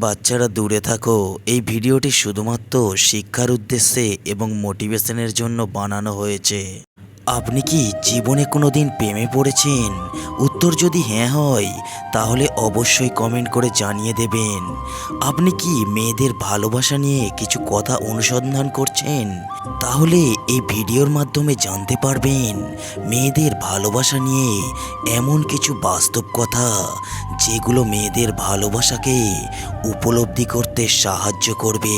বাচ্চারা দূরে থাকো। এই ভিডিওটি শুধুমাত্র শিক্ষার উদ্দেশ্যে এবং মোটিভেশনের জন্য বানানো হয়েছে। আপনি কি জীবনে কোনোদিন প্রেমে পড়েছেন? উত্তর যদি হ্যাঁ হয় তাহলে অবশ্যই কমেন্ট করে জানিয়ে দেবেন। আপনি কি মেয়েদের ভালোবাসা নিয়ে কিছু কথা অনুসন্ধান করছেন? তাহলে এই ভিডিওর মাধ্যমে জানতে পারবেন মেয়েদের ভালোবাসা নিয়ে এমন কিছু বাস্তব কথা যেগুলো মেয়েদের ভালোবাসাকে উপলব্ধি করতে সাহায্য করবে।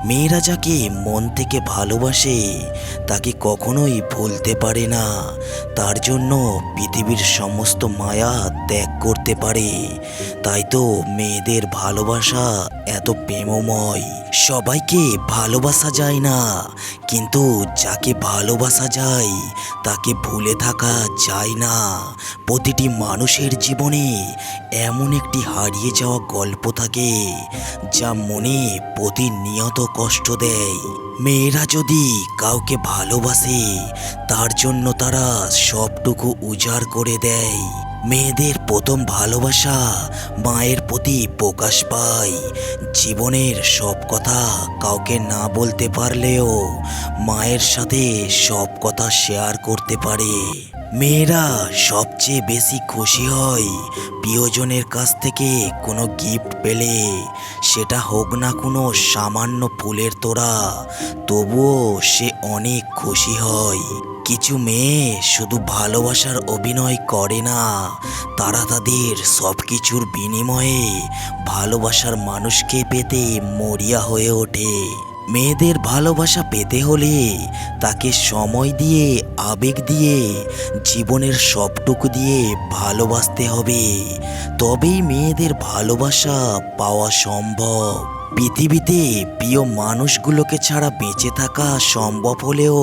মেয়েরা যাকে মন থেকে ভালোবাসে তাকে কখনোই ভুলতে পারে না, তার জন্য পৃথিবীর সমস্ত মায়া ত্যাগ করতে পারে। তাই তো মেয়েদের ভালোবাসা এত প্রেমময়। সবাইকে ভালোবাসা যায় না, কিন্তু যাকে ভালোবাসা যায় তাকে ভুলে থাকা যায় না। প্রতিটি মানুষের জীবনে এমন একটি হারিয়ে যাওয়া গল্প থাকে যা মনে প্রতিনিয়ত কষ্ট দেয়। মেয়েরা যদি কাউকে ভালোবাসে তার জন্য তারা সবটুকু উজাড় করে দেয়। মেয়েদের প্রথম ভালোবাসা মায়ের প্রতি প্রকাশ পায়। জীবনের সব কথা কাউকে না বলতে পারলেও মায়ের সাথে সব কথা শেয়ার করতে পারে। মেয়েরা সবচেয়ে বেশি খুশি হয় প্রিয়জনের কাছ থেকে কোনো গিফট পেলে, সেটা হোক না কোনো সামান্য ফুলের তোড়া, তবুও সে অনেক খুশি হয়। কিছু মেয়ে শুধু ভালোবাসার অভিনয় করে না, তারা তাদের সব কিছুর বিনিময়ে ভালোবাসার মানুষকে পেতে মরিয়া হয়ে ওঠে। মেয়েদের ভালোবাসা পেতে হলে তাকে সময় দিয়ে, আবেগ দিয়ে, জীবনের সবটুকু দিয়ে ভালোবাসতে হবে। তবেই মেয়েদের ভালোবাসা পাওয়া সম্ভব। পৃথিবীতে প্রিয় মানুষগুলোকে ছাড়া বেঁচে থাকা সম্ভব হলেও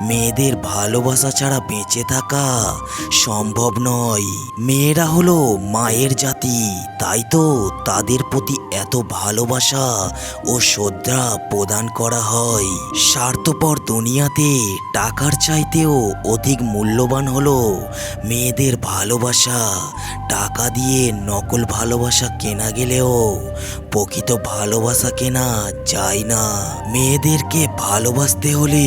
মেয়েদের ভালোবাসা ছাড়া বেঁচে থাকা সম্ভব নয়। মেয়েরা হলো মায়ের জাতি, তাই তো তাদের প্রতি এত ভালোবাসা ও শ্রদ্ধা প্রদান করা হয়। স্বার্থপর দুনিয়াতে টাকার চাইতেও অধিক মূল্যবান হলো মেয়েদের ভালোবাসা। টাকা দিয়ে নকল ভালোবাসা কেনা গেলেও প্রকৃত ভালোবাসা কেনা যায় না। মেয়েদেরকে ভালোবাসতে হলে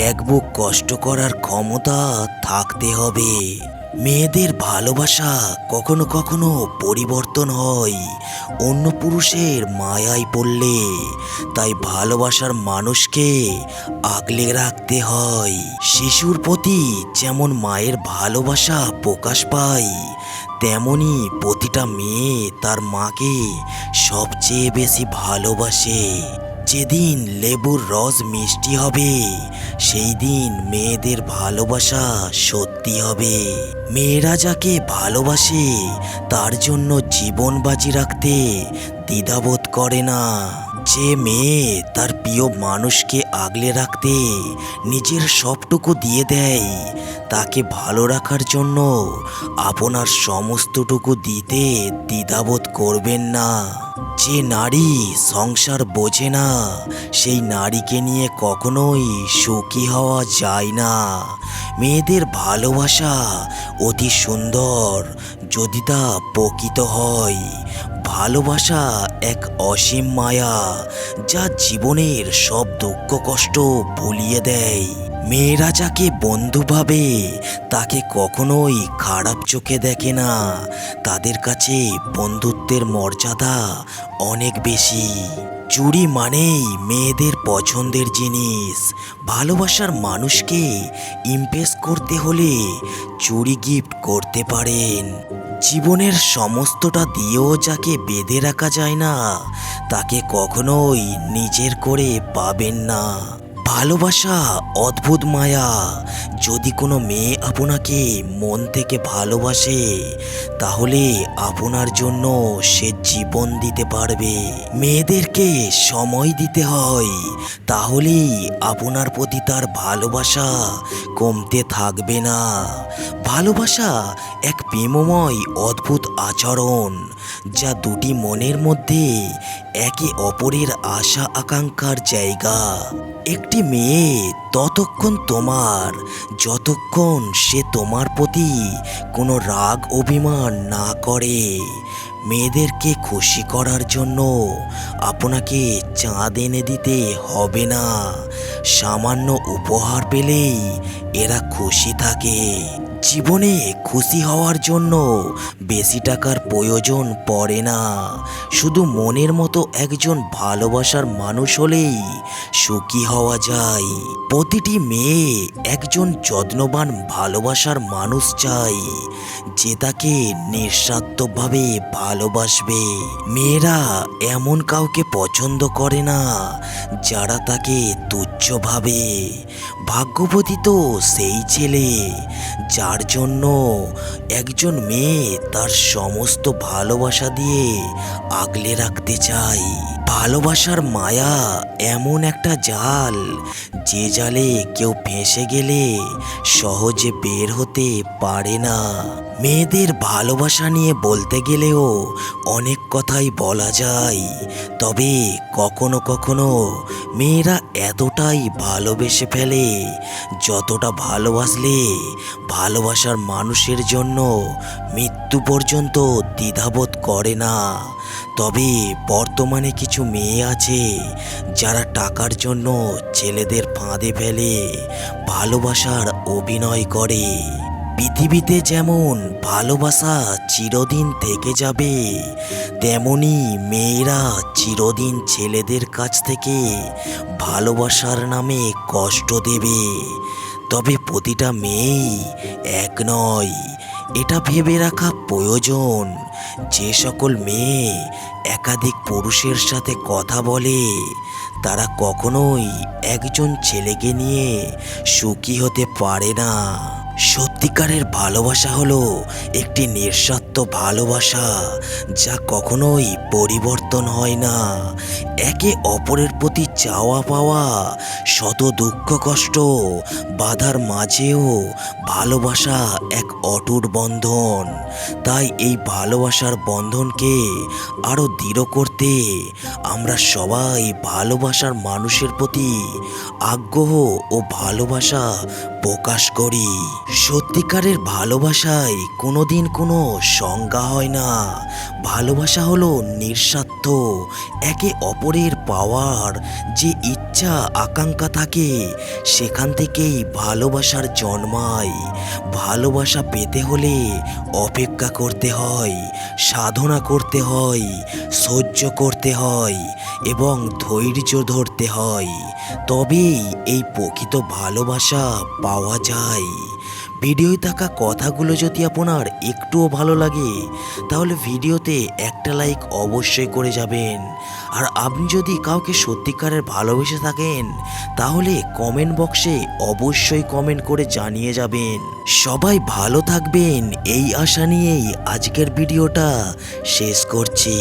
এক বুক কষ্ট করার ক্ষমতা থাকতে হবে। মেয়েদের ভালোবাসা কখনো কখনো পরিবর্তন হয় অন্য পুরুষের মায়ায় পড়লে, তাই ভালোবাসার মানুষকে আগলে রাখতে হয়। শিশুর প্রতি যেমন মায়ের ভালোবাসা প্রকাশ পায়, তেমনি প্রতিটা মেয়ে তার মাকে সবচেয়ে বেশি ভালোবাসে। যেদিন লেবুর রস মিষ্টি হবে সেই দিন মেয়েদের ভালোবাসা সত্যি হবে। মেয়েরা যাকে ভালোবাসে তার জন্য জীবন বাজি রাখতে দ্বিধাবোধ করে না। যে মেয়ে তার প্রিয় মানুষকে আগলে রাখতে নিজের সবটুকু দিয়ে দেয়, তাকে ভালো রাখার জন্য আপনার সমস্তটুকু দিতে দ্বিধাবোধ করবেন না। যে নারী সংসার বোঝে না সেই নারীকে নিয়ে কখনোই সুখী হওয়া যায় না। মেয়েদের ভালোবাসা অতি সুন্দর যদি তা প্রকৃত হয়। ভালোবাসা এক অসীম মায়া যা জীবনের সব দুঃখ কষ্ট ভুলিয়ে দেয়। মেয়েরা যাকে বন্ধু ভাবে তাকে কখনোই খারাপ চোখে দেখে না। তাদের কাছে বন্ধুত্বের মর্যাদা অনেক বেশি। চুড়ি মানেই মেয়েদের পছন্দের জিনিস। ভালোবাসার মানুষকে ইমপ্রেস করতে হলে চুড়ি গিফট করতে পারেন। জীবনের সমস্তটা দিয়েও যাকে বেঁধে রাখা যায় না তাকে কখনোই নিজের করে পাবেন না। ভালোবাসা অদ্ভুত মায়া। যদি কোনো মেয়ে আপনাকে মন থেকে ভালোবাসে তাহলে আপনার জন্য সে জীবন দিতে পারবে। মেয়েদেরকে সময় দিতে হয়, তাহলেই আপনার প্রতি তার ভালোবাসা কমতে থাকবে না। ভালোবাসা এক প্রেমময় অদ্ভুত আচরণ যা দুটি মনের মধ্যে একে অপরের আশা আকাঙ্ক্ষার জায়গা। একটি মেয়ে ততক্ষণ তোমার যতক্ষণ সে তোমার প্রতি কোনো রাগ অভিমান না করে। মেয়েদেরকে খুশি করার জন্য আপনাকে চাঁদ এনে দিতে হবে না, সামান্য উপহার পেলেই এরা খুশি থাকে। জীবনে খুশি হওয়ার জন্য বেশি টাকার প্রয়োজন পড়ে না, শুধু মনের মতো একজন ভালোবাসার মানুষ হলেই সুখী হওয়া যায়। প্রতিটি মেয়ে একজন যত্নবান ভালোবাসার মানুষ চায়, যে তাকে নিঃস্বার্থভাবে ভালোবাসবে। মেয়েরা এমন কাউকে পছন্দ করে না যারা তাকে তুচ্ছ ভাবে। ভাগ্যবতী তো সেই ছেলে যার জন্য একজন মেয়ে তার সমস্ত ভালোবাসা দিয়ে আগলে রাখতে চায়। ভালোবাসার মায়া এমন একটা জাল, যে জালে কেউ ফেঁসে গেলে সহজে বের হতে পারে না। মেয়েদের ভালোবাসা নিয়ে বলতে গেলেও অনেক কথাই বলা যায়, তবে কখনো কখনো মেয়েরা এতটাই ভালোবেসে ফেলে, যতটা ভালোবাসলে ভালোবাসার মানুষের জন্য মৃত্যু পর্যন্ত দ্বিধাবোধ করে না। তবে বর্তমানে কিছু মেয়ে আছে যারা টাকার জন্য ছেলেদের ফাঁদে ফেলে ভালোবাসার অভিনয় করে। পৃথিবীতে যেমন ভালোবাসা চিরদিন থেকে যাবে, তেমনি মেয়েরা চিরদিন ছেলেদের কাছ থেকে ভালোবাসার নামে কষ্ট দেবে। তবে প্রতিটা মেয়েই এক নয়, এটা ভেবে রাখা প্রয়োজন। যে সকল মেয়ে একাধিক পুরুষের সাথে কথা বলে তারা কখনোই একজন ছেলেকে নিয়ে সুখী হতে পারে না। সত্যিকারের ভালোবাসা হলো একটি নিঃস্বার্থ ভালোবাসা, যা কখনোই পরিবর্তন হয় না। একে অপরের প্রতি চাওয়া পাওয়া, শত দুঃখ কষ্ট বাধার মাঝেও ভালোবাসা এক অটুট বন্ধন। তাই এই ভালোবাসার বন্ধনকে আরও দৃঢ় করতে আমরা সবাই ভালোবাসার মানুষের প্রতি আগ্রহ ও ভালোবাসা প্রকাশ করি। সত্যিকারের ভালোবাসায় কোনোদিন কোনো সংজ্ঞা হয় না। ভালোবাসা হলো নিঃস্বার্থ, একে অপরের পাওয়ার যে ইচ্ছা আকাঙ্ক্ষা থাকে সেখান থেকেই ভালোবাসার জন্মায়। ভালোবাসা পেতে হলে অপেক্ষা করতে হয়, সাধনা করতে হয়, সহ্য করতে হয় এবং ধৈর্য ধরতে হয়, তবেই এই প্রকৃত ভালোবাসা পাওয়া যায়। ভিডিওয় থাকা কথাগুলো যদি আপনার একটুও ভালো লাগে তাহলে ভিডিওতে একটা লাইক অবশ্যই করে যাবেন। আর আপনি যদি কাউকে সত্যিকারের ভালোবেসে থাকেন তাহলে কমেন্ট বক্সে অবশ্যই কমেন্ট করে জানিয়ে যাবেন। সবাই ভালো থাকবেন এই আশা নিয়েই আজকের ভিডিওটা শেষ করছি।